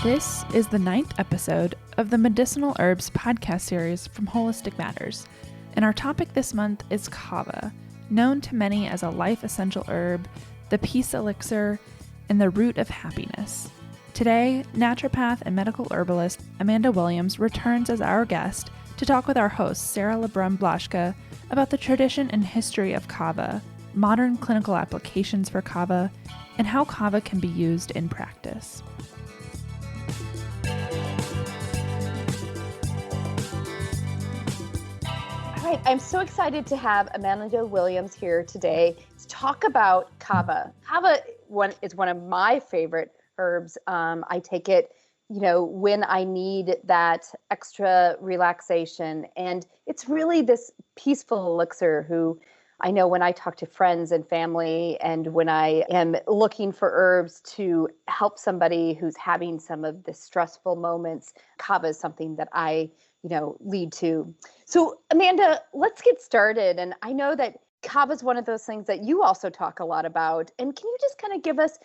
This is the 9th episode of the Medicinal Herbs podcast series from Holistic Matters, and our topic this month is Kava, known to many as a life essential herb, the peace elixir, and the root of happiness. Today, naturopath and medical herbalist Amanda Williams returns as our guest to talk with our host Sara Le Brun-Blashka about the tradition and history of Kava, modern clinical applications for Kava, and how Kava can be used in practice. All right, I'm so excited to have Amanda Williams here today to talk about Kava. Kava is one of my favorite herbs. I take it, when I need that extra relaxation. And it's really this peaceful elixir who I know when I talk to friends and family and when I am looking for herbs to help somebody who's having some of the stressful moments, Kava is something that I lead to. So Amanda, let's get started. And I know that Kava is one of those things that you also talk a lot about. And can you just kind of give us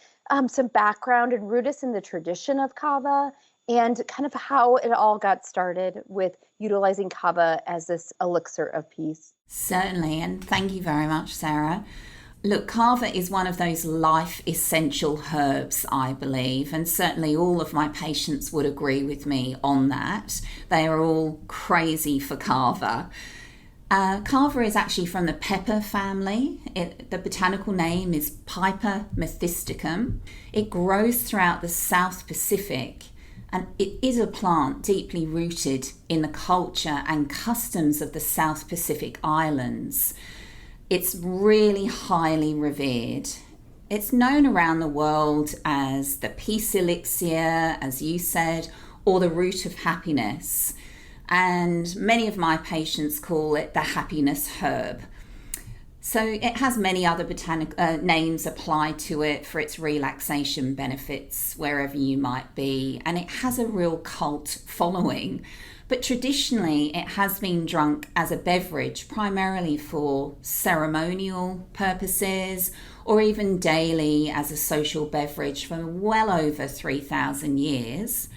some background and root us in the tradition of Kava and kind of how it all got started with utilizing Kava as this elixir of peace? Certainly, and thank you very much, Sarah. Look, Kava is one of those life essential herbs, I believe, and certainly all of my patients would agree with me on that. They are all crazy for Kava. Kava is actually from the pepper family. The botanical name is Piper methysticum. It grows throughout the South Pacific, and it is a plant deeply rooted in the culture and customs of the South Pacific Islands. It's really highly revered. It's known around the world as the peace elixir, as you said, or the root of happiness. And many of my patients call it the happiness herb. So it has many other botanic names applied to it for its relaxation benefits wherever you might be. And it has a real cult following. But traditionally, it has been drunk as a beverage, primarily for ceremonial purposes, or even daily as a social beverage for well over 3,000 years.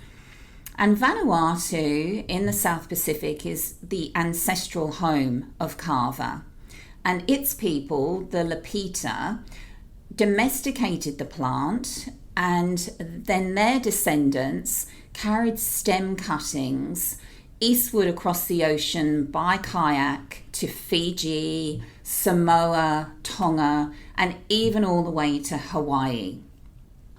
And Vanuatu in the South Pacific is the ancestral home of Kava. And its people, the Lapita, domesticated the plant, and then their descendants carried stem cuttings eastward across the ocean by kayak to Fiji, Samoa, Tonga, and even all the way to Hawaii.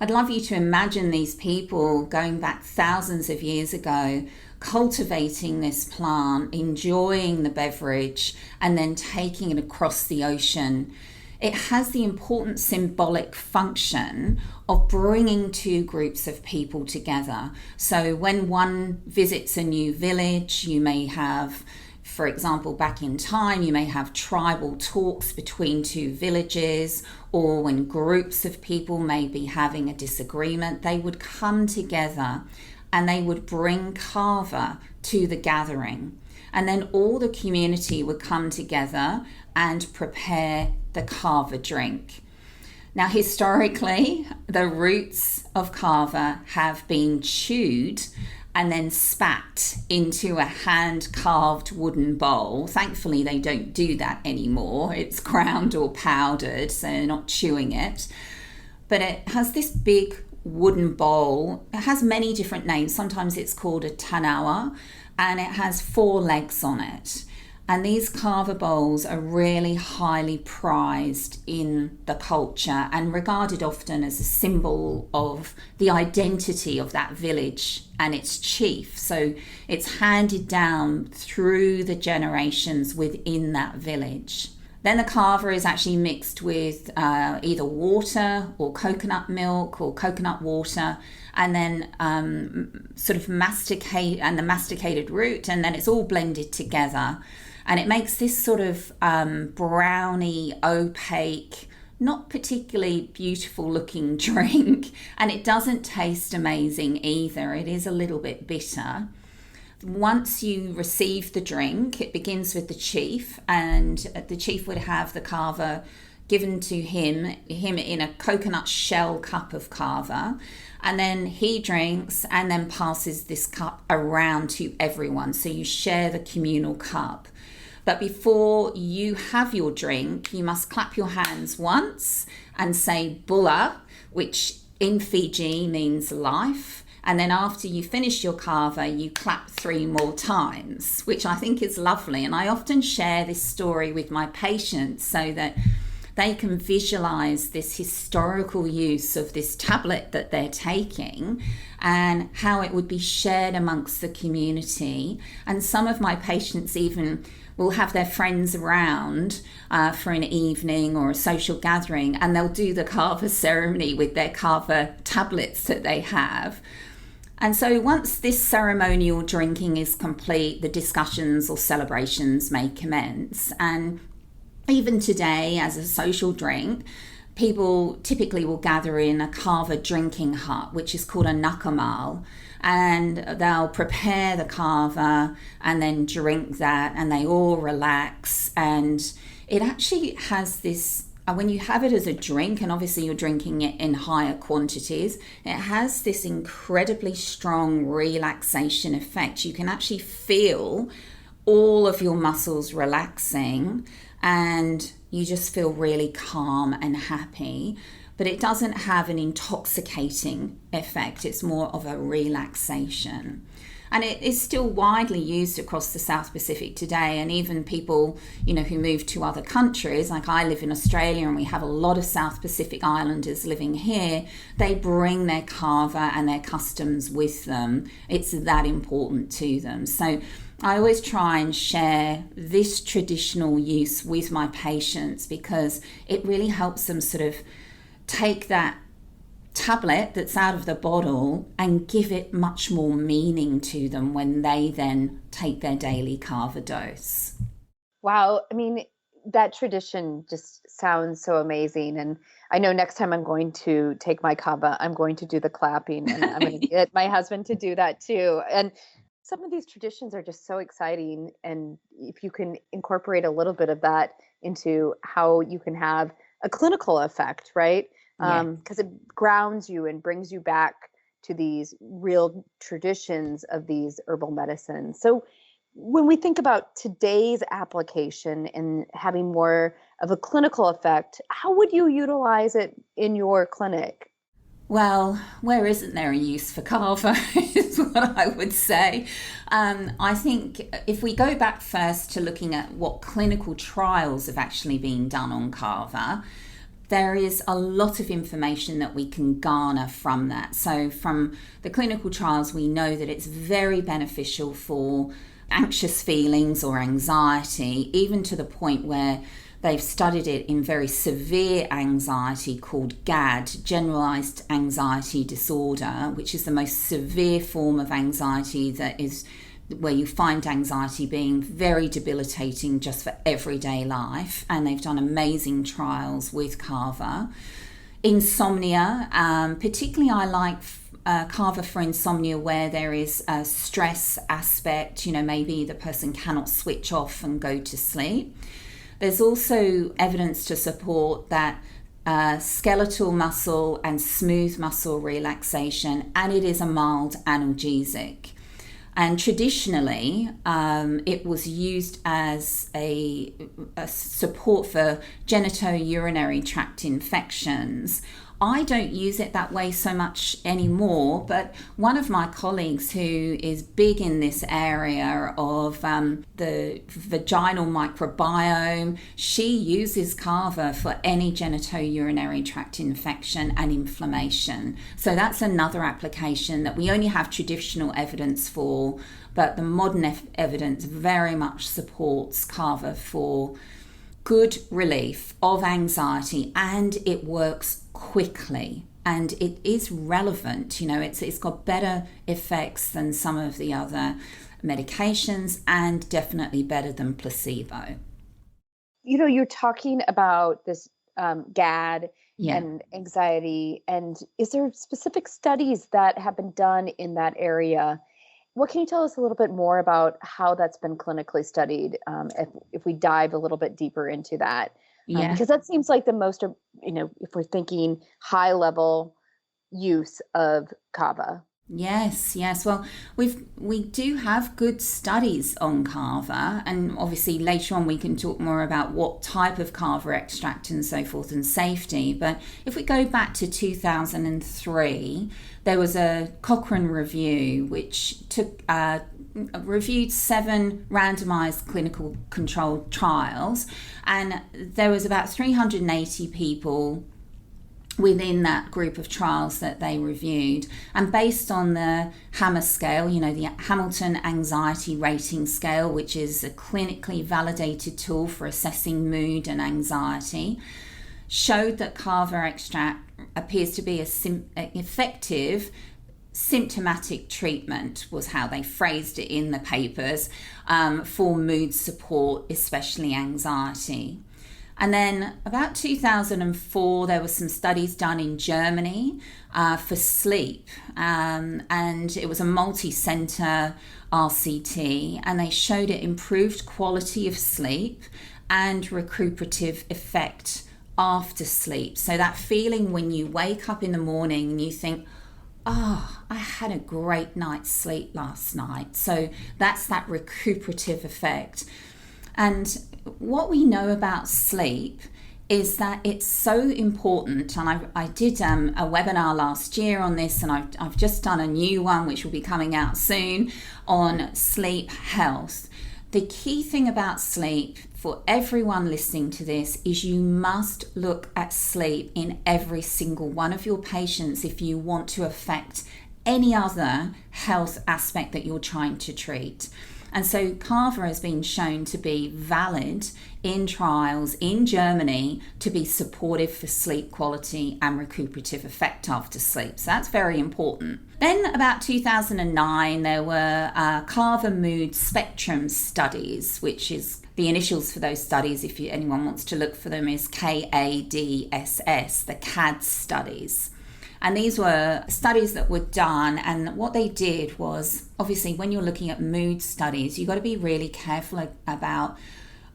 I'd love you to imagine these people going back thousands of years ago, cultivating this plant, enjoying the beverage, and then taking it across the ocean. It has the important symbolic function of bringing two groups of people together. So when one visits a new village, you may have, for example, back in time, you may have tribal talks between two villages, or when groups of people may be having a disagreement, they would come together and they would bring Kava to the gathering. And then all the community would come together and prepare the Kava drink. Now, historically, the roots of Kava have been chewed and then spat into a hand-carved wooden bowl. Thankfully, they don't do that anymore. It's ground or powdered, so they're not chewing it. But it has this big wooden bowl. It has many different names. Sometimes it's called a tanawa, and it has 4 legs on it. And these Kava bowls are really highly prized in the culture and regarded often as a symbol of the identity of that village and its chief. So it's handed down through the generations within that village. Then the Kava is actually mixed with either water or coconut milk or coconut water, and then sort of the masticated root, and then it's all blended together. And it makes this sort of browny, opaque, not particularly beautiful looking drink. And it doesn't taste amazing either. It is a little bit bitter. Once you receive the drink, it begins with the chief, and the chief would have the Kava given to him in a coconut shell cup of kava, and then he drinks and then passes this cup around to everyone. So you share the communal cup. But before you have your drink, you must clap your hands once and say bula, which in Fiji means life. And then after you finish your kava, you clap 3 more times, which I think is lovely. And I often share this story with my patients so that they can visualize this historical use of this tablet that they're taking and how it would be shared amongst the community. And some of my patients even will have their friends around for an evening or a social gathering, and they'll do the kava ceremony with their kava tablets that they have. And so once this ceremonial drinking is complete, the discussions or celebrations may commence. And even today, as a social drink, people typically will gather in a kava drinking hut, which is called a nakamal, and they'll prepare the kava and then drink that, and they all relax. And it actually has this, when you have it as a drink, and obviously you're drinking it in higher quantities, it has this incredibly strong relaxation effect. You can actually feel all of your muscles relaxing, and you just feel really calm and happy. But it doesn't have an intoxicating effect. It's more of a relaxation. And it is still widely used across the South Pacific today. And even people, who move to other countries, like I live in Australia and we have a lot of South Pacific Islanders living here, they bring their kava and their customs with them. It's that important to them. So I always try and share this traditional use with my patients because it really helps them sort of take that tablet that's out of the bottle and give it much more meaning to them when they then take their daily kava dose. Wow. I mean, that tradition just sounds so amazing. And I know next time I'm going to take my kava, I'm going to do the clapping, and I'm going to get my husband to do that too. And some of these traditions are just so exciting. And if you can incorporate a little bit of that into how you can have a clinical effect, right? Because it grounds you and brings you back to these real traditions of these herbal medicines. So when we think about today's application and having more of a clinical effect, how would you utilize it in your clinic? Well, where isn't there a use for kava is what I would say. I think if we go back first to looking at what clinical trials have actually been done on kava, there is a lot of information that we can garner from that. So from the clinical trials, we know that it's very beneficial for anxious feelings or anxiety, even to the point where they've studied it in very severe anxiety called GAD, Generalized Anxiety Disorder, which is the most severe form of anxiety that is where you find anxiety being very debilitating just for everyday life. And they've done amazing trials with kava. Insomnia, particularly I like kava for insomnia where there is a stress aspect, maybe the person cannot switch off and go to sleep. There's also evidence to support that skeletal muscle and smooth muscle relaxation, and it is a mild analgesic. And traditionally, it was used as a support for genitourinary tract infections. I don't use it that way so much anymore, but one of my colleagues who is big in this area of the vaginal microbiome, she uses kava for any genitourinary tract infection and inflammation. So that's another application that we only have traditional evidence for, but the modern evidence very much supports kava for good relief of anxiety, and it works quickly and it is relevant. It's got better effects than some of the other medications and definitely better than placebo. You're talking about this GAD and anxiety, and is there specific studies that have been done in that area? What can you tell us a little bit more about how that's been clinically studied, if we dive a little bit deeper into that? Yeah. Because that seems like the most, if we're thinking high level use of kava. Yes. Well, we do have good studies on kava, and obviously later on we can talk more about what type of kava extract and so forth and safety. But if we go back to 2003, there was a Cochrane review which reviewed 7 randomized clinical controlled trials, and there was about 380 people within that group of trials that they reviewed. And based on the HAMA scale, the Hamilton Anxiety Rating Scale, which is a clinically validated tool for assessing mood and anxiety, showed that kava extract appears to be an effective symptomatic treatment, was how they phrased it in the papers, for mood support, especially anxiety. And then about 2004, there were some studies done in Germany for sleep, and it was a multi-center RCT, and they showed it improved quality of sleep and recuperative effect after sleep. So that feeling when you wake up in the morning and you think, oh, I had a great night's sleep last night. So that's that recuperative effect. And what we know about sleep is that it's so important, and I did a webinar last year on this, and I've just done a new one which will be coming out soon on sleep health. The key thing about sleep for everyone listening to this is you must look at sleep in every single one of your patients if you want to affect any other health aspect that you're trying to treat. And so kava has been shown to be valid in trials in Germany to be supportive for sleep quality and recuperative effect after sleep. So that's very important. Then about 2009, there were kava mood spectrum studies, which is the initials for those studies, if anyone wants to look for them, is KADSS, the CAD studies. And these were studies that were done, and what they did was, obviously when you're looking at mood studies, you've got to be really careful about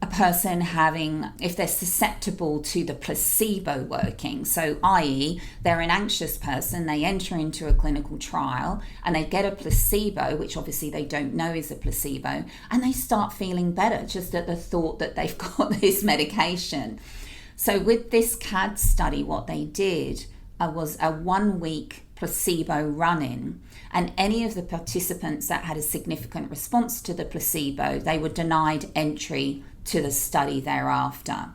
a person having, if they're susceptible to the placebo working. So i.e. they're an anxious person, they enter into a clinical trial and they get a placebo, which obviously they don't know is a placebo, and they start feeling better just at the thought that they've got this medication. So with this CAD study, what they did was a 1-week placebo run-in, and any of the participants that had a significant response to the placebo, they were denied entry to the study thereafter.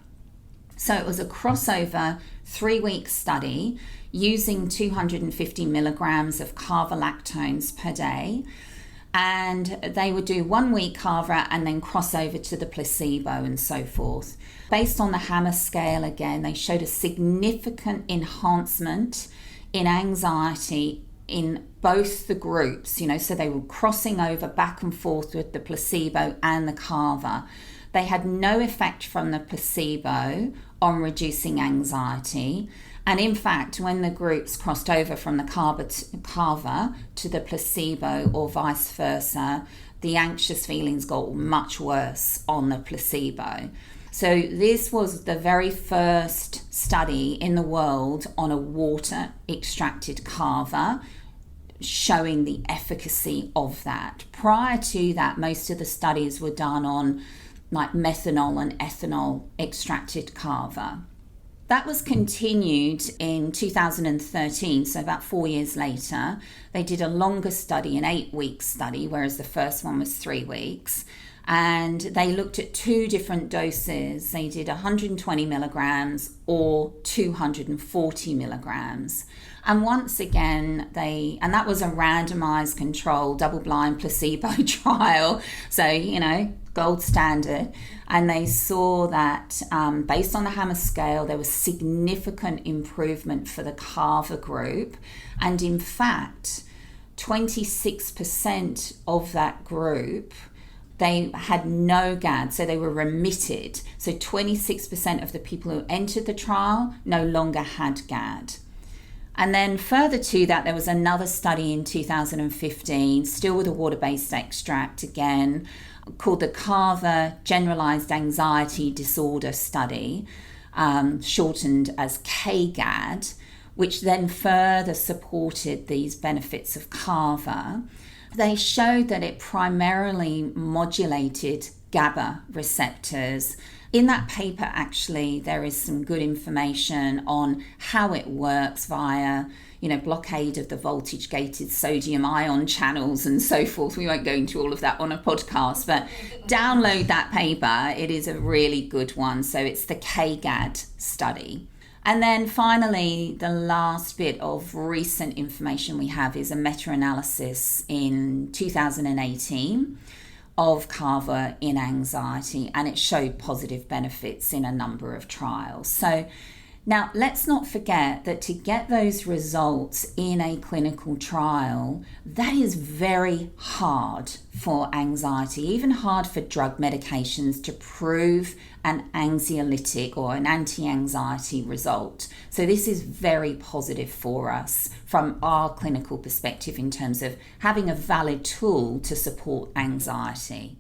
So it was a crossover 3-week study using 250 milligrams of kava lactones per day, and they would do 1 week kava and then cross over to the placebo and so forth. Based on the HAMA scale, again, they showed a significant enhancement in anxiety in both the groups, so they were crossing over back and forth with the placebo and the kava. They had no effect from the placebo on reducing anxiety. And in fact, when the groups crossed over from the kava to the placebo or vice versa, the anxious feelings got much worse on the placebo. So this was the very first study in the world on a water extracted kava, showing the efficacy of that. Prior to that, most of the studies were done on like methanol and ethanol extracted kava. That was continued in 2013, so about 4 years later. They did a longer study, an 8-week study, whereas the first one was 3 weeks. And they looked at 2 different doses. They did 120 milligrams or 240 milligrams. And once again, and that was a randomized control, double-blind placebo trial. So, gold standard. And they saw that based on the HAMA scale, there was significant improvement for the kava group. And in fact, 26% of that group, they had no GAD, so they were remitted. So 26% of the people who entered the trial no longer had GAD. And then further to that, there was another study in 2015, still with a water-based extract again, called the Kava Generalized Anxiety Disorder Study. shortened as KGAD, which then further supported these benefits of Kava. They showed that it primarily modulated GABA receptors. In that paper, actually, there is some good information on how it works via, blockade of the voltage-gated sodium ion channels and so forth. We won't go into all of that on a podcast, but download that paper. It is a really good one. So it's the KGAD study. And then finally, the last bit of recent information we have is a meta-analysis in 2018 of Kava in anxiety, and it showed positive benefits in a number of trials. So now let's not forget that to get those results in a clinical trial, that is very hard for anxiety, even hard for drug medications to prove an anxiolytic or an anti-anxiety result. So this is very positive for us from our clinical perspective in terms of having a valid tool to support anxiety.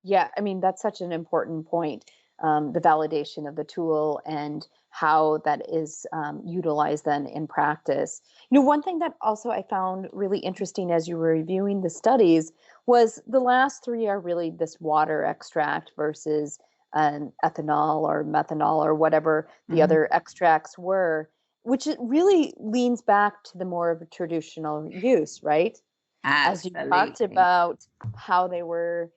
Yeah, I mean, that's such an important point, the validation of the tool and how that is utilized then in practice. One thing that also I found really interesting as you were reviewing the studies was the last three are really this water extract versus an ethanol or methanol or whatever the other extracts were, which it really leans back to the more of a traditional use, right? Absolutely. As you talked about how they were,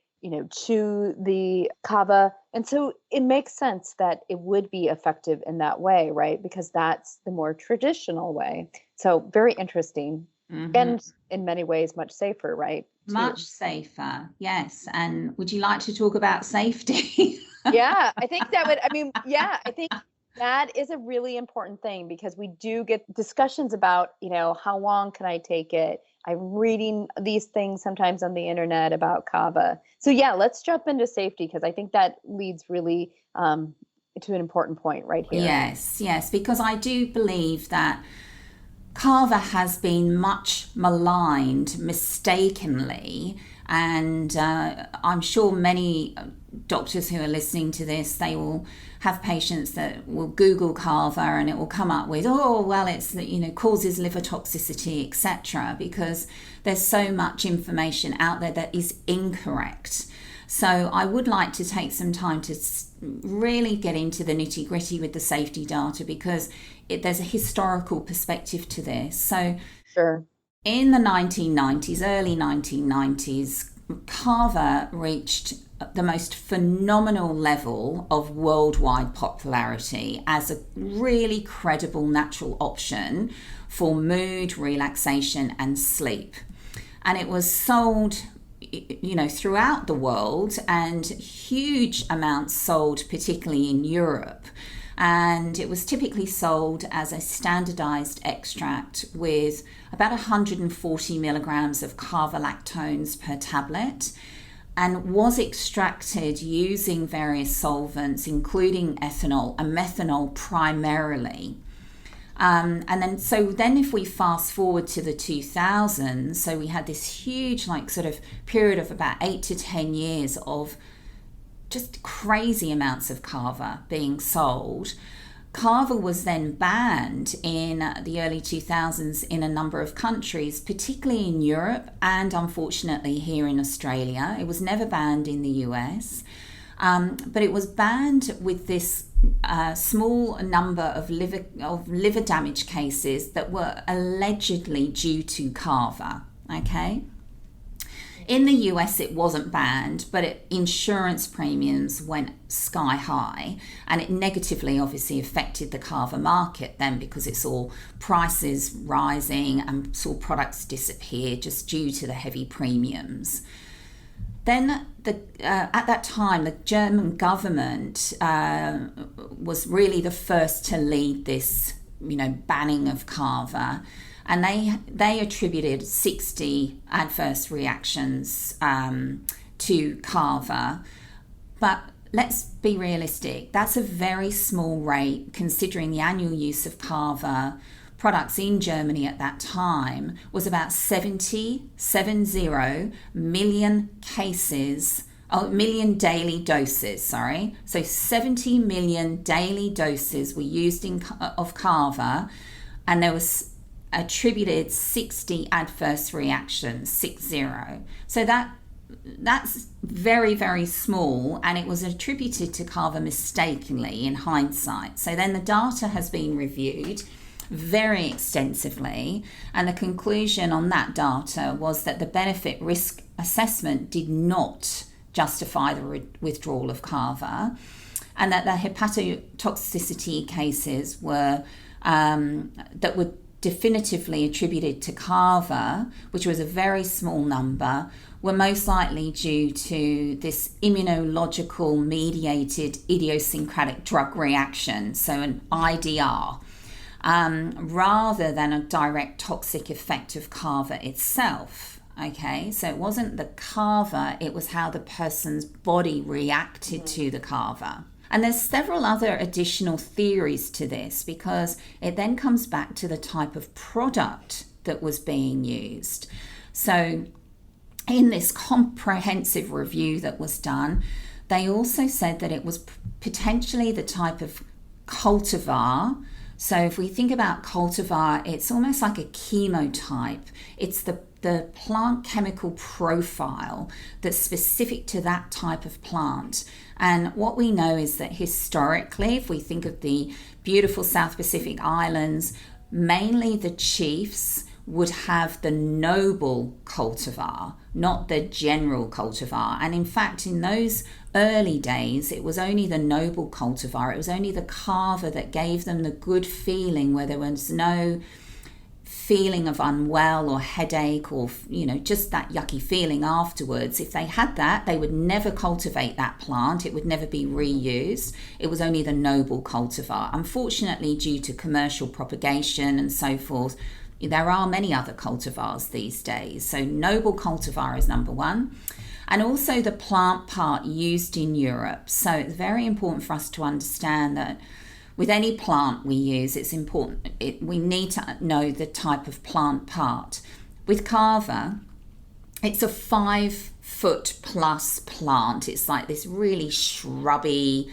chew the kava. And so it makes sense that it would be effective in that way, right? Because that's the more traditional way. So very interesting. And in many ways, much safer, right? Much safer, yes. And would you like to talk about safety? Yeah, I think I think that is a really important thing because we do get discussions about, how long can I take it? I'm reading these things sometimes on the internet about Kava. So yeah, let's jump into safety because I think that leads really to an important point right here. Yes, because I do believe that Kava has been much maligned mistakenly, and I'm sure many doctors who are listening to this, they will have patients that will Google Kava and it will come up with, it's causes liver toxicity, etc., because there's so much information out there that is incorrect. So I would like to take some time to really get into the nitty-gritty with the safety data because there's a historical perspective to this. So sure. In the 1990s, early 1990s, Kava reached the most phenomenal level of worldwide popularity as a really credible natural option for mood, relaxation, and sleep. And it was sold throughout the world, and huge amounts sold, particularly in Europe. And it was typically sold as a standardized extract with about 140 milligrams of carvalactones per tablet, and was extracted using various solvents, including ethanol and methanol primarily. And then if we fast forward to the 2000s, so we had this huge period of about 8 to 10 years of just crazy amounts of Kava being sold. Kava was then banned in the early 2000s in a number of countries, particularly in Europe and unfortunately here in Australia. It was never banned in the US, but it was banned with this small number of liver damage cases that were allegedly due to Kava. Okay. In the US, it wasn't banned, but insurance premiums went sky high, and it negatively obviously affected the Kava market then because it saw prices rising and saw products disappear just due to the heavy premiums. Then at that time, the German government was really the first to lead this, banning of Kava. And they attributed 60 adverse reactions to Kava. But let's be realistic. That's a very small rate considering the annual use of Kava products in Germany at that time was about 70 million cases million daily doses, sorry. So 70 million daily doses were used of Kava, and there was attributed 60 adverse reactions, 60. So that's very, very small, and it was attributed to Kava mistakenly in hindsight. So then the data has been reviewed very extensively, and the conclusion on that data was that the benefit risk assessment did not justify the withdrawal of Kava, and that the hepatotoxicity cases were that were definitively attributed to Kava, which was a very small number, were most likely due to this immunological mediated idiosyncratic drug reaction, so an IDR, rather than a direct toxic effect of Kava itself. Okay, so it wasn't the Kava, it was how the person's body reacted to the Kava. And there's several other additional theories to this, because it then comes back to the type of product that was being used. So in this comprehensive review that was done, they also said that it was potentially the type of cultivar. So if we think about cultivar, it's almost like a chemotype. It's the plant chemical profile that's specific to that type of plant. And what we know is that historically, if we think of the beautiful South Pacific Islands, mainly the chiefs would have the noble cultivar, not the general cultivar. And in fact, in those early days, it was only the noble cultivar. It was only the Kava that gave them the good feeling, where there was no feeling of unwell or headache or, just that yucky feeling afterwards. If they had that, they would never cultivate that plant. It would never be reused. It was only the noble cultivar. Unfortunately, due to commercial propagation and so forth, there are many other cultivars these days. So noble cultivar is number one. And also the plant part used in Europe. So it's very important for us to understand that with any plant we use, it's important. We need to know the type of plant part. With Kava, it's a 5 foot plus plant. It's like this really shrubby,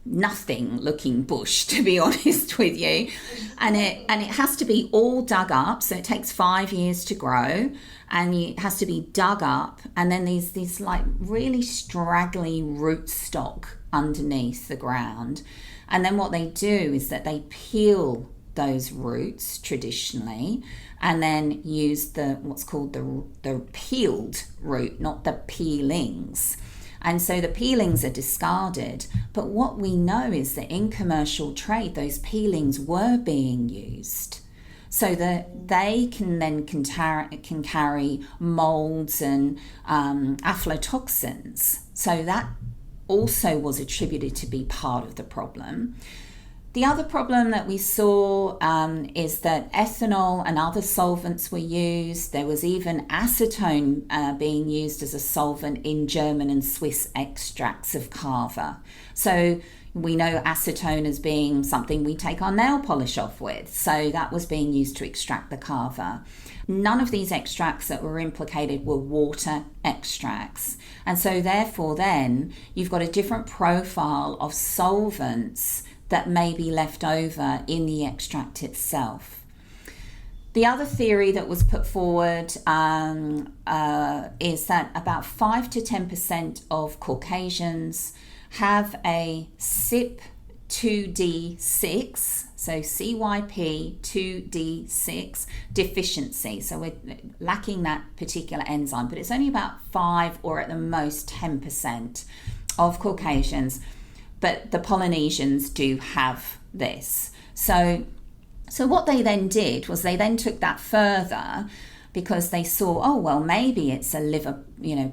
nothing looking bush, to be honest with you. And it has to be all dug up. So it takes 5 years to grow, and it has to be dug up. And then these like really straggly rootstock underneath the ground. And then what they do is that they peel those roots traditionally, and then use what's called the peeled root, not the peelings. And so the peelings are discarded. But what we know is that in commercial trade, those peelings were being used, so that they can carry molds and aflatoxins. So that also was attributed to be part of the problem. The other problem that we saw is that ethanol and other solvents were used. There was even acetone being used as a solvent in German and Swiss extracts of Kava. So we know acetone as being something we take our nail polish off with. So that was being used to extract the Kava. None of these extracts that were implicated were water extracts. And so therefore then you've got a different profile of solvents that may be left over in the extract itself. The other theory that was put forward is that about 5 to 10% of Caucasians have a CYP2D6, so CYP2D6 deficiency. So we're lacking that particular enzyme, but it's only about 5 or at the most 10% of Caucasians. But the Polynesians do have this. So what they then did was they then took that further, because they saw, maybe it's a liver,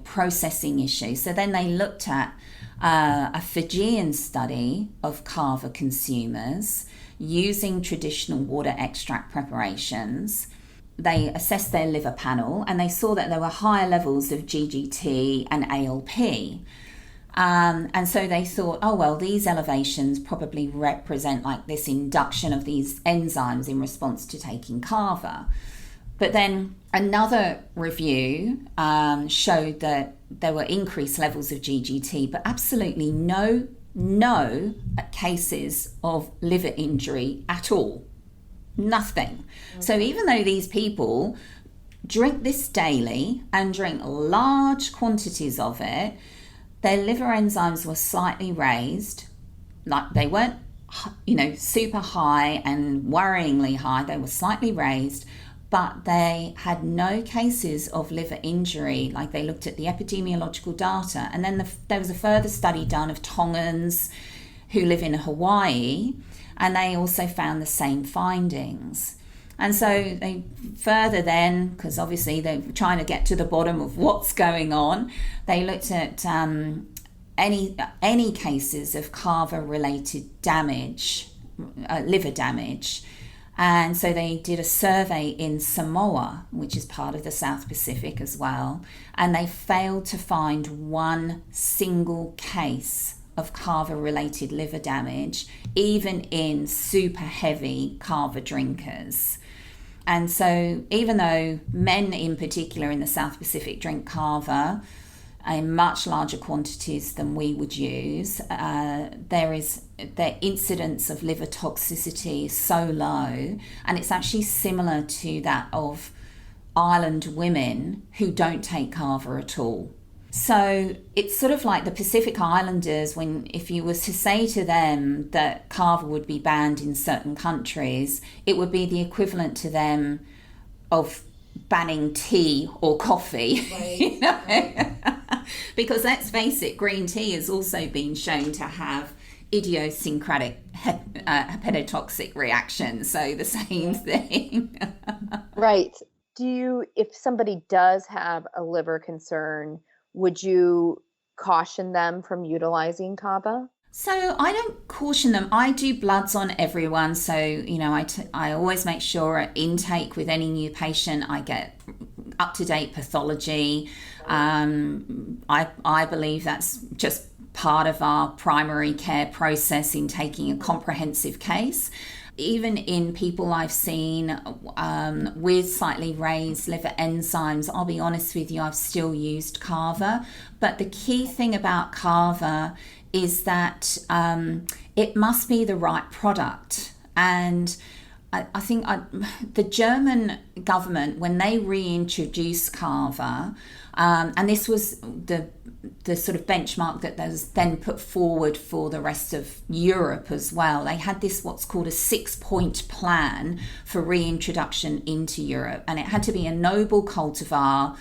processing issue. So then they looked at a Fijian study of Kava consumers using traditional water extract preparations. They assessed their liver panel, and they saw that there were higher levels of GGT and ALP. And so they thought, these elevations probably represent like this induction of these enzymes in response to taking Kava. But then another review showed that there were increased levels of GGT, but absolutely no cases of liver injury at all. Nothing. Okay. So even though these people drink this daily and drink large quantities of it, their liver enzymes were slightly raised. Like, they weren't, super high and worryingly high. They were slightly raised, but they had no cases of liver injury. Like, they looked at the epidemiological data. And then there was a further study done of Tongans who live in Hawaii, and they also found the same findings. And so they further then, because obviously they're trying to get to the bottom of what's going on, they looked at any cases of Kava-related damage, liver damage. And so they did a survey in Samoa, which is part of the South Pacific as well, and they failed to find one single case of Kava-related liver damage, even in super heavy Kava drinkers. And so even though men in particular in the South Pacific drink Kava in much larger quantities than we would use, their incidence of liver toxicity is so low, and it's actually similar to that of island women who don't take Kava at all. So it's sort of like the Pacific Islanders, if you was to say to them that Kava would be banned in certain countries, it would be the equivalent to them of banning tea or coffee. Right. Because let's face it, green tea has also been shown to have idiosyncratic hepatotoxic reactions, so the same thing. Right. If somebody does have a liver concern, would you caution them from utilizing Kava? So I don't caution them. I do bloods on everyone. So, I always make sure at intake with any new patient, I get up-to-date pathology. I believe that's just part of our primary care process in taking a comprehensive case. Even in people I've seen with slightly raised liver enzymes, I'll be honest with you, I've still used Kava. But the key thing about Kava is that it must be the right product. And I think the German government, when they reintroduced Kava, and this was the sort of benchmark that was then put forward for the rest of Europe as well. They had this what's called a 6-point plan for reintroduction into Europe, and it had to be a noble cultivar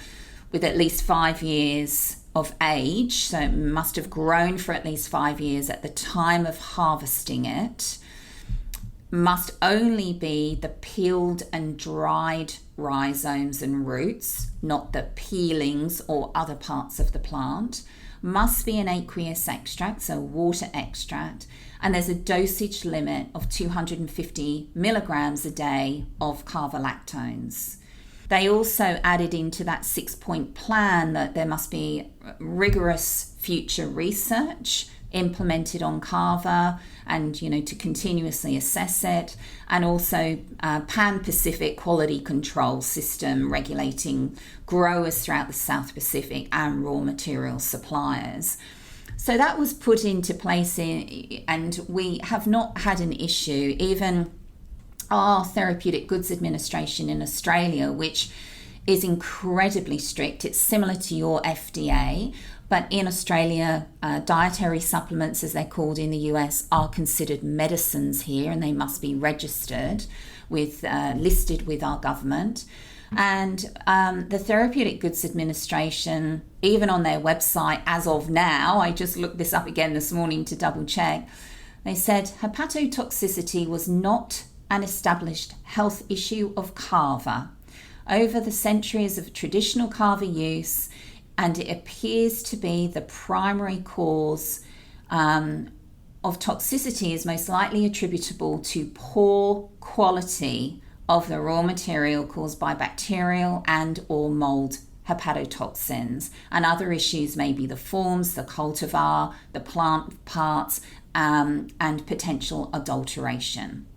with at least 5 years of age, so it must have grown for at least 5 years at the time of harvesting it, must only be the peeled and dried rhizomes and roots, not the peelings or other parts of the plant, must be an aqueous extract, so water extract, and there's a dosage limit of 250 milligrams a day of carbolactones. They also added into that 6-point plan that there must be rigorous future research implemented on Kava and, to continuously assess it, and also pan-Pacific quality control system regulating growers throughout the South Pacific and raw material suppliers. So that was put into place and we have not had an issue. Even our Therapeutic Goods Administration in Australia, which is incredibly strict, it's similar to your FDA, but in Australia, dietary supplements, as they're called in the US, are considered medicines here, and they must be registered listed with our government. And the Therapeutic Goods Administration, even on their website as of now, I just looked this up again this morning to double check, they said hepatotoxicity was not an established health issue of Kava. Over the centuries of traditional Kava use, and it appears to be the primary cause of toxicity is most likely attributable to poor quality of the raw material caused by bacterial and or mold hepatotoxins. And other issues may be the forms, the cultivar, the plant parts, and potential adulteration.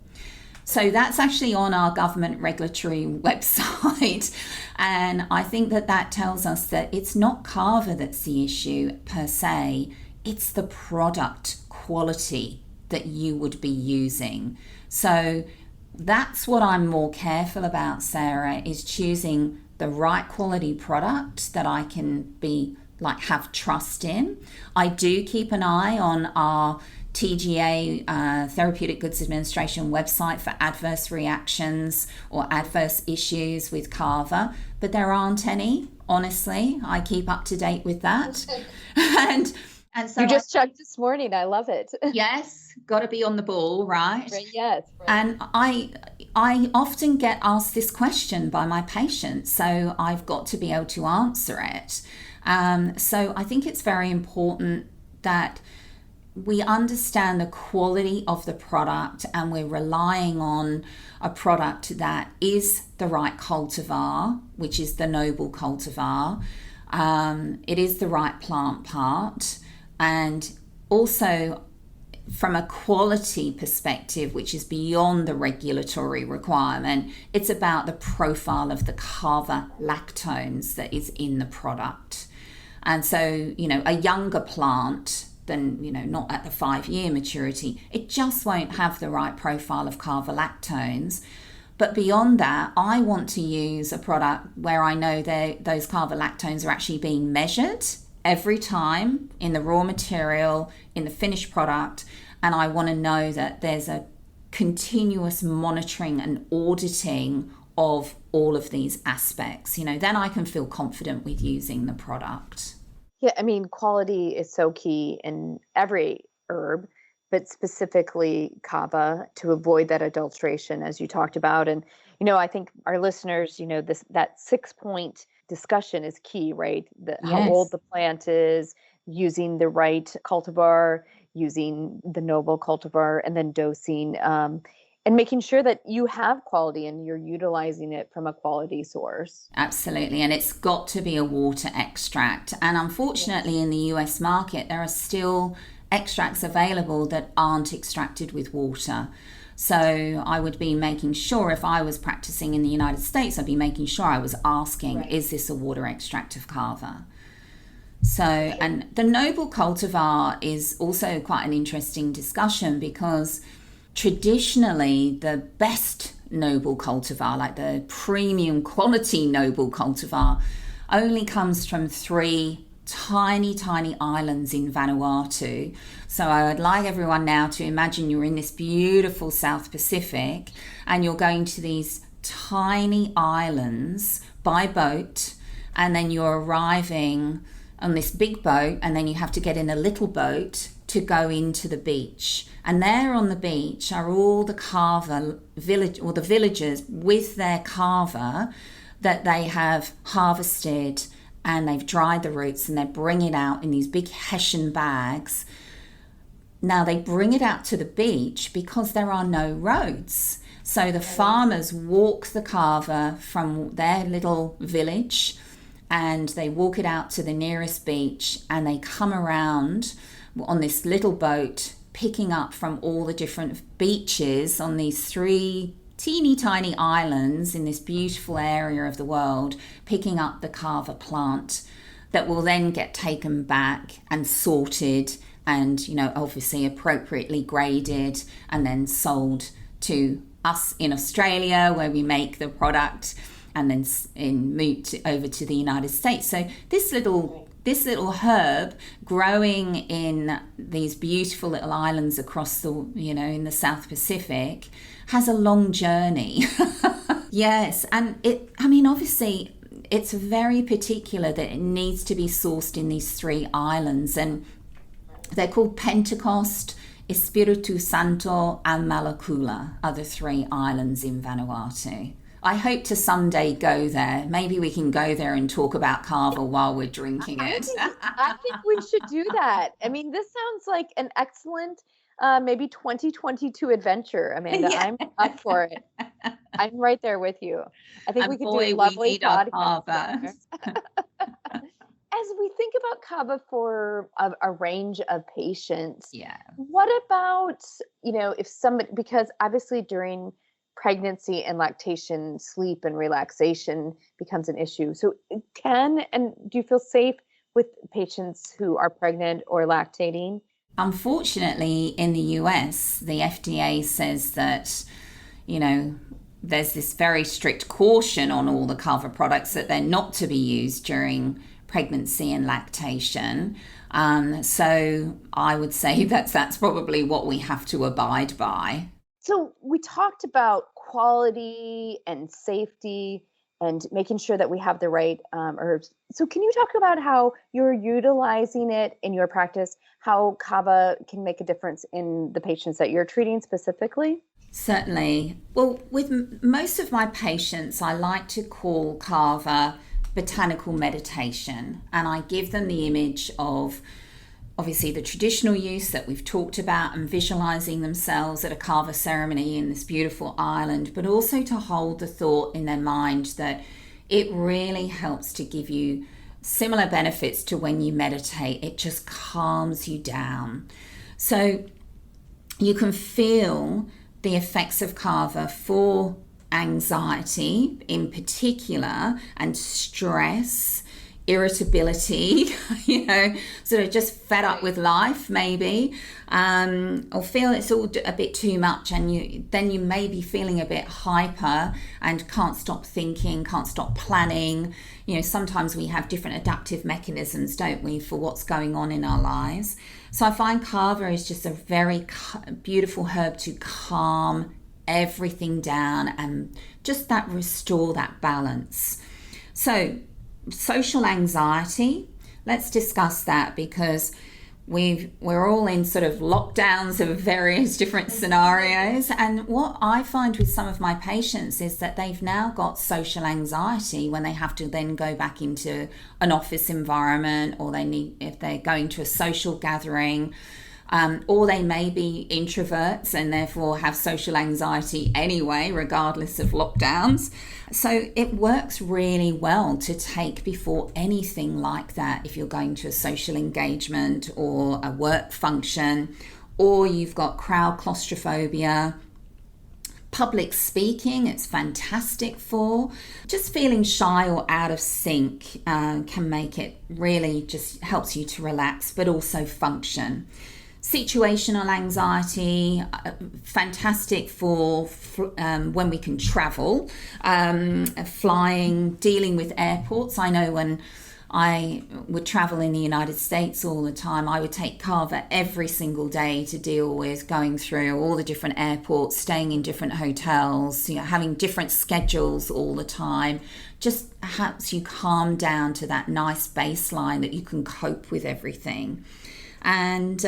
So that's actually on our government regulatory website. And I think that tells us that it's not kava that's the issue per se, it's the product quality that you would be using. So that's what I'm more careful about, Sarah, is choosing the right quality product that I can have trust in. I do keep an eye on our TGA, Therapeutic Goods Administration website for adverse reactions or adverse issues with kava, but there aren't any, honestly. I keep up to date with that. And so you just checked this morning. I love it. Yes, got to be on the ball, right? Right, yes. Right. And I often get asked this question by my patients, so I've got to be able to answer it. So I think it's very important that we understand the quality of the product and we're relying on a product that is the right cultivar, which is the noble cultivar. It is the right plant part, and also from a quality perspective, which is beyond the regulatory requirement, it's about the profile of the kava lactones that is in the product. And so, a younger plant than, not at the 5-year maturity, it just won't have the right profile of kava lactones. But beyond that, I want to use a product where I know those kava lactones are actually being measured every time in the raw material, in the finished product, and I want to know that there's a continuous monitoring and auditing of all of these aspects. Then I can feel confident with using the product. Yeah, I mean, quality is so key in every herb, but specifically kava, to avoid that adulteration, as you talked about. And, I think our listeners, that 6-point discussion is key, right? How old the plant is, using the right cultivar, using the noble cultivar, and then dosing, and making sure that you have quality and you're utilizing it from a quality source. Absolutely. And it's got to be a water extract. And unfortunately, in the US market, there are still extracts available that aren't extracted with water. So I would be making sure, if I was practicing in the United States, I'd be making sure I was asking, is this a water extract of kava? So, and the noble cultivar is also quite an interesting discussion, because traditionally the best noble cultivar, like the premium quality noble cultivar, only comes from 3 tiny islands in Vanuatu. So I would like everyone now to imagine you're in this beautiful South Pacific and you're going to these tiny islands by boat, and then you're arriving on this big boat, and then you have to get in a little boat to go into the beach. And there on the beach are all the kava village, or the villagers with their kava that they have harvested, and they've dried the roots, and they bring it out in these big Hessian bags. Now they bring it out to the beach because there are no roads. So the farmers walk the kava from their little village, and they walk it out to the nearest beach, and they come around on this little boat, picking up from all the different beaches on these 3 teeny tiny islands in this beautiful area of the world, picking up the kava plant that will then get taken back and sorted and, obviously appropriately graded and then sold to us in Australia, where we make the product, and then moved over to the United States. So this little herb growing in these beautiful little islands across the, in the South Pacific, has a long journey. Yes. And obviously it's very particular that it needs to be sourced in these 3 islands, and they're called Pentecost, Espiritu Santo, and Malakula are the 3 islands in Vanuatu. I hope to someday go there. Maybe we can go there and talk about kava while we're drinking it. I think we should do that. I mean, this sounds like an excellent maybe 2022 adventure, Amanda. Yeah. I'm up for it. I'm right there with you. I think we could do a lovely podcast. As we think about kava for a range of patients, what about, if somebody, because obviously during pregnancy and lactation, sleep and relaxation becomes an issue. So do you feel safe with patients who are pregnant or lactating? Unfortunately, in the US, the FDA says that, there's this very strict caution on all the Kava products that they're not to be used during pregnancy and lactation. So I would say that's probably what we have to abide by. So we talked about quality and safety and making sure that we have the right herbs. So can you talk about how you're utilizing it in your practice, how Kava can make a difference in the patients that you're treating specifically? Certainly. Well, with most of my patients, I like to call Kava botanical meditation, and I give them the image of obviously the traditional use that we've talked about and visualizing themselves at a Kava ceremony in this beautiful island, but also to hold the thought in their mind that it really helps to give you similar benefits to when you meditate. It just calms you down. So you can feel the effects of Kava for anxiety in particular, and stress, irritability, sort of just fed up with life maybe, or feel it's all a bit too much, and you may be feeling a bit hyper and can't stop thinking, can't stop planning. Sometimes we have different adaptive mechanisms, don't we, for what's going on in our lives. So I find Kava is just a very beautiful herb to calm everything down and just restore that balance. So social anxiety, let's discuss that, because we're all in sort of lockdowns of various different scenarios, and what I find with some of my patients is that they've now got social anxiety when they have to then go back into an office environment, or if they're going to a social gathering, or they may be introverts and therefore have social anxiety anyway, regardless of lockdowns. So it works really well to take before anything like that. If you're going to a social engagement or a work function, or you've got crowd claustrophobia, public speaking, it's fantastic for. Just feeling shy or out of sync can make it really just helps you to relax, but also function. Situational anxiety, fantastic for when we can travel, flying, dealing with airports. I know when I would travel in the United States all the time, I would take Kava every single day to deal with going through all the different airports, staying in different hotels, having different schedules all the time. Just helps you calm down to that nice baseline that you can cope with everything. And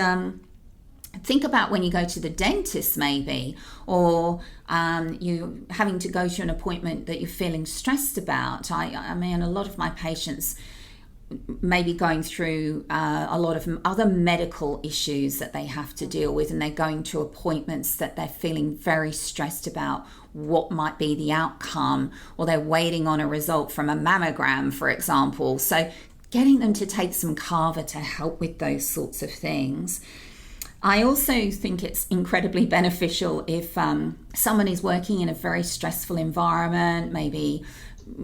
think about when you go to the dentist maybe, or you having to go to an appointment that you're feeling stressed about. I mean, a lot of my patients may be going through a lot of other medical issues that they have to deal with, and they're going to appointments that they're feeling very stressed about what might be the outcome, or they're waiting on a result from a mammogram, for example. So getting them to take some Kava to help with those sorts of things. I also think it's incredibly beneficial if someone is working in a very stressful environment, maybe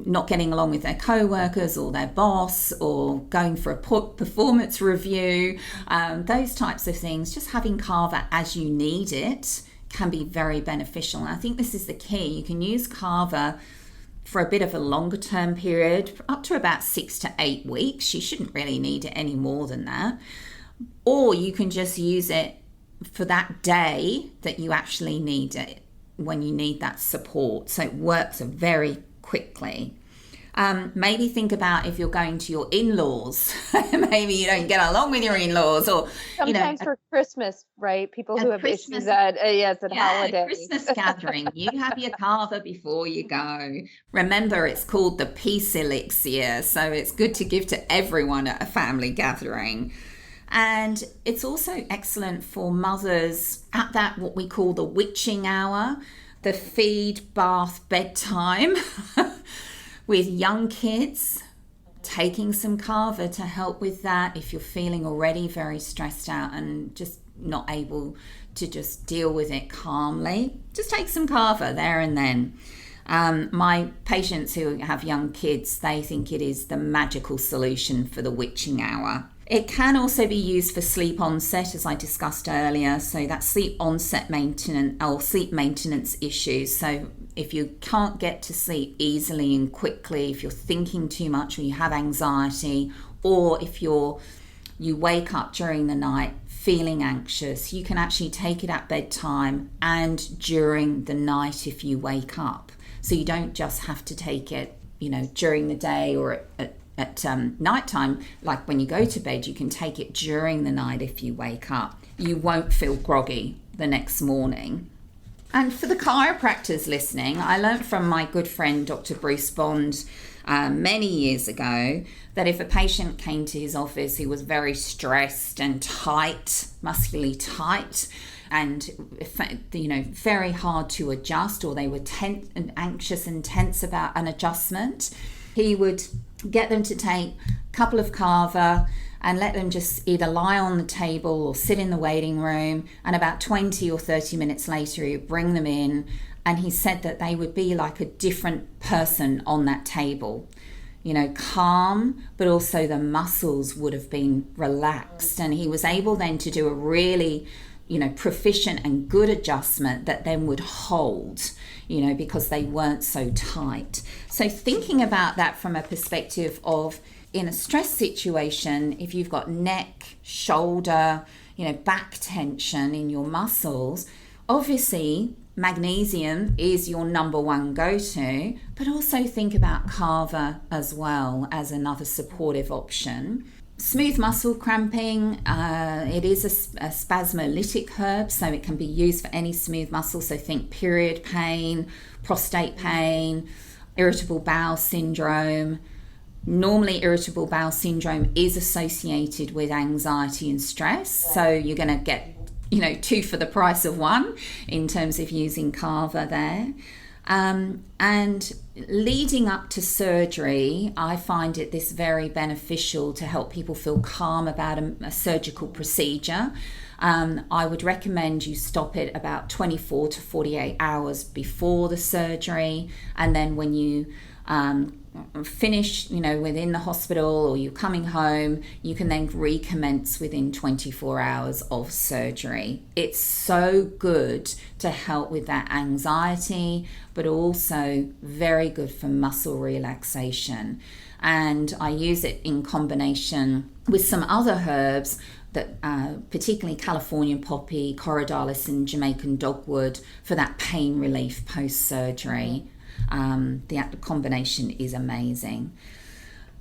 not getting along with their co-workers or their boss, or going for a performance review, those types of things. Just having Kava as you need it can be very beneficial. And I think this is the key. You can use Kava for a bit of a longer term period, up to about 6 to 8 weeks. You shouldn't really need it any more than that. Or you can just use it for that day that you actually need it, when you need that support. So it works very quickly. Maybe think about if you're going to your in-laws. Maybe you don't get along with your in-laws, or sometimes for Christmas, right? People who have issues at holiday. Christmas gathering. You have your Kava before you go. Remember, it's called the peace elixir, so it's good to give to everyone at a family gathering. And it's also excellent for mothers at that what we call the witching hour, the feed, bath, bedtime. With young kids, taking some Kava to help with that if you're feeling already very stressed out and just not able to just deal with it calmly, just take some Kava there and then. My patients who have young kids, they think it is the magical solution for the witching hour. It can also be used for sleep onset, as I discussed earlier. So that's sleep onset maintenance or sleep maintenance issues. So if you can't get to sleep easily and quickly, if you're thinking too much or you have anxiety, or if you wake up during the night feeling anxious, you can actually take it at bedtime and during the night if you wake up. So you don't just have to take it, during the day or at nighttime. Like when you go to bed, you can take it during the night if you wake up. You won't feel groggy the next morning. And for the chiropractors listening, I learned from my good friend Dr. Bruce Bond many years ago that if a patient came to his office who was very stressed and tight, muscularly tight, and very hard to adjust, or they were tense and anxious and tense about an adjustment, he would get them to take a couple of Kava and let them just either lie on the table or sit in the waiting room, and about 20 or 30 minutes later he would bring them in, and he said that they would be like a different person on that table, calm, but also the muscles would have been relaxed, and he was able then to do a really proficient and good adjustment that then would hold, because they weren't so tight. So thinking about that from a perspective of, in a stress situation, if you've got neck, shoulder, back tension in your muscles, obviously magnesium is your number one go-to, but also think about Kava as well as another supportive option. Smooth muscle cramping, it is a spasmolytic herb, so it can be used for any smooth muscle. So think period pain, prostate pain, irritable bowel syndrome. Normally irritable bowel syndrome is associated with anxiety and stress, so you're going to get two for the price of one in terms of using Kava there. And leading up to surgery, I find this very beneficial to help people feel calm about a surgical procedure. I would recommend you stop it about 24 to 48 hours before the surgery, and then when you finish, within the hospital or you're coming home, you can then recommence within 24 hours of surgery. It's so good to help with that anxiety, but also very good for muscle relaxation. And I use it in combination with some other herbs that particularly Californian poppy, corydalis and Jamaican dogwood for that pain relief post-surgery. The combination is amazing.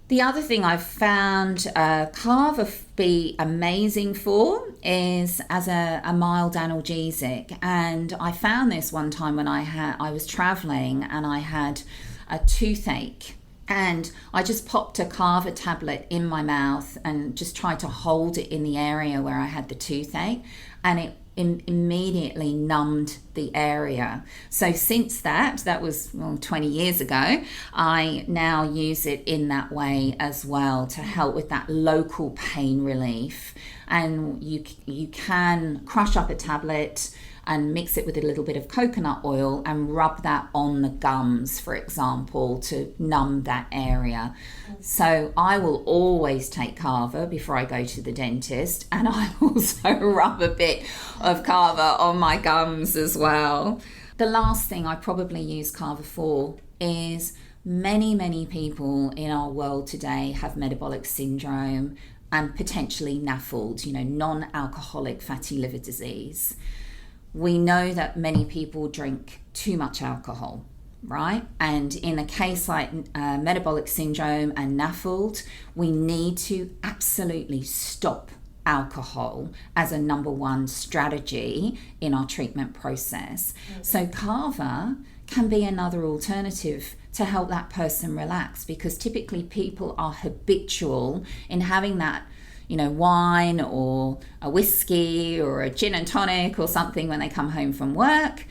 The other thing I've found Kava be amazing for is as a mild analgesic, and I found this one time when I was traveling and I had a toothache, and I just popped a Kava tablet in my mouth and just tried to hold it in the area where I had the toothache, and it immediately numbed the area. So since that was 20 years ago, I now use it in that way as well to help with that local pain relief. And you can crush up a tablet and mix it with a little bit of coconut oil and rub that on the gums, for example, to numb that area. So I will always take Kava before I go to the dentist, and I also rub a bit of Kava on my gums as well. The last thing I probably use Kava for is many people in our world today have metabolic syndrome and potentially NAFLD, non-alcoholic fatty liver disease. We know that many people drink too much alcohol, right? And in a case like metabolic syndrome and NAFLD, we need to absolutely stop alcohol as a number one strategy in our treatment process. Mm-hmm. So Kava can be another alternative to help that person relax, because typically people are habitual in having that wine or a whiskey or a gin and tonic or something when they come home from work.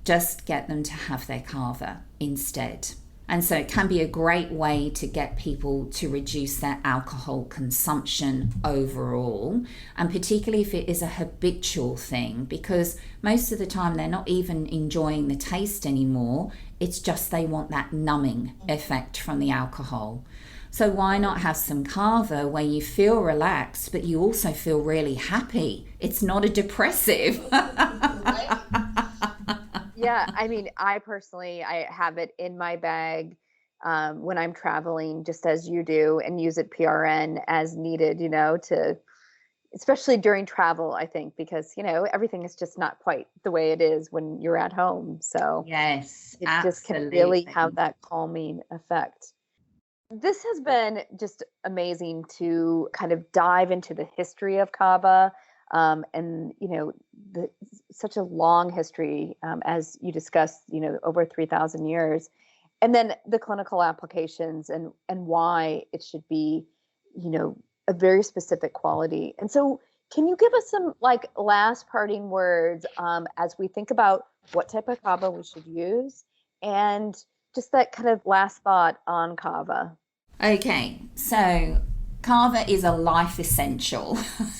Just get them to have their Kava instead. And so it can be a great way to get people to reduce their alcohol consumption overall, and particularly if it is a habitual thing, because most of the time they're not even enjoying the taste anymore. It's just they want that numbing effect from the alcohol. So why not have some Kava where you feel relaxed, but you also feel really happy? It's not a depressive. Yeah, I mean, I personally have it in my bag when I'm traveling, just as you do, and use it PRN as needed, especially during travel, I think, because, everything is just not quite the way it is when you're at home. So Yes, it absolutely. just can really have that calming effect. This has been just amazing to kind of dive into the history of Kava, and such a long history, as you discussed, over 3,000 years, and then the clinical applications and why it should be, a very specific quality. And so, can you give us some last parting words as we think about what type of Kava we should use, and just that kind of last thought on Kava? Okay, so Kava is a life essential.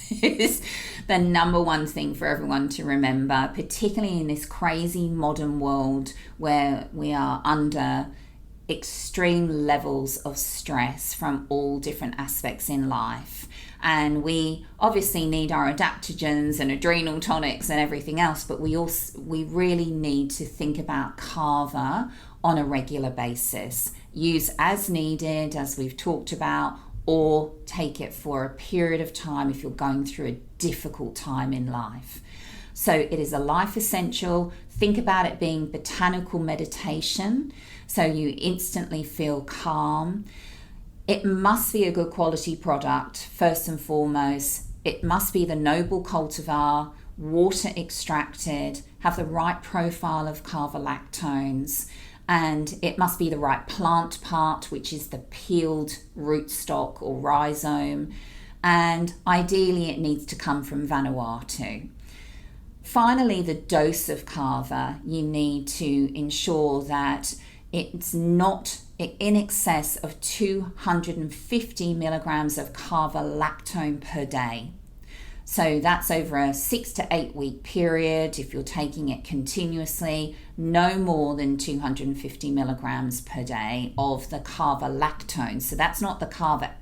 It is the number one thing for everyone to remember, particularly in this crazy modern world where we are under extreme levels of stress from all different aspects in life. And we obviously need our adaptogens and adrenal tonics and everything else, but we really need to think about Kava on a regular basis. Use as needed, as we've talked about, or take it for a period of time if you're going through a difficult time in life. So it is a life essential. Think about it being botanical meditation, so you instantly feel calm. It must be a good quality product, first and foremost. It must be the noble cultivar, water extracted, have the right profile of Kava lactones, and it must be the right plant part, which is the peeled rootstock or rhizome, and ideally it needs to come from Vanuatu. Finally, the dose of Kava, you need to ensure that it's not in excess of 250 milligrams of Kava lactone per day. So that's over a 6 to 8 week period. If you're taking it continuously, no more than 250 milligrams per day of the Kava lactone. So that's not the Kava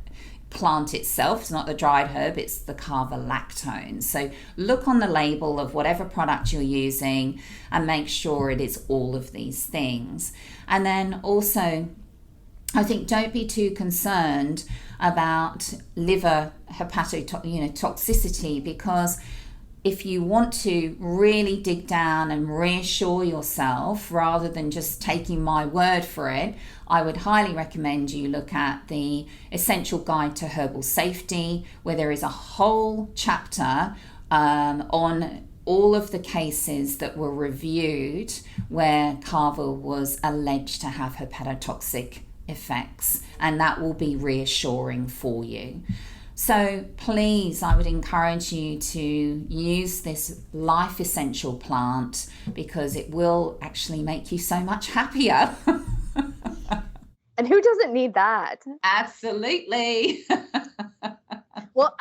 plant itself, it's not the dried herb, it's the Kava lactone. So look on the label of whatever product you're using and make sure it is all of these things. And then also, I think don't be too concerned about liver hepatotoxicity, because if you want to really dig down and reassure yourself rather than just taking my word for it, I would highly recommend you look at the Essential Guide to Herbal Safety, where there is a whole chapter on all of the cases that were reviewed where Kava was alleged to have hepatotoxic effects, and that will be reassuring for you. So please, I would encourage you to use this life essential plant, because it will actually make you so much happier. And who doesn't need that? Absolutely. Well,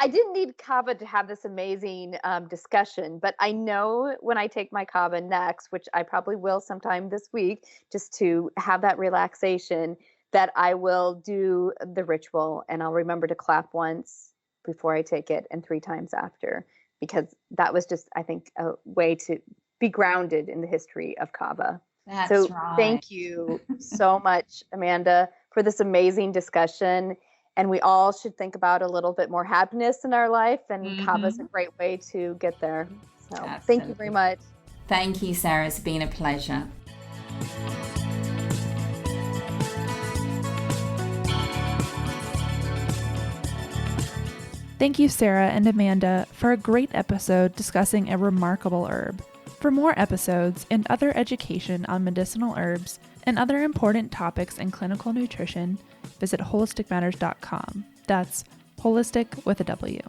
I didn't need Kava to have this amazing discussion, but I know when I take my Kava next, which I probably will sometime this week, just to have that relaxation, that I will do the ritual, and I'll remember to clap once before I take it and 3 times after, because that was just, I think, a way to be grounded in the history of Kava. That's right. Thank you so much, Amanda, for this amazing discussion. And we all should think about a little bit more happiness in our life, and Kava is a great way to get there. So Absolutely. Thank you very much. Thank you, Sarah. It's been a pleasure. Thank you, Sara and Amanda, for a great episode discussing a remarkable herb. For more episodes and other education on medicinal herbs and other important topics in clinical nutrition, visit WholisticMatters.com. That's holistic with a W.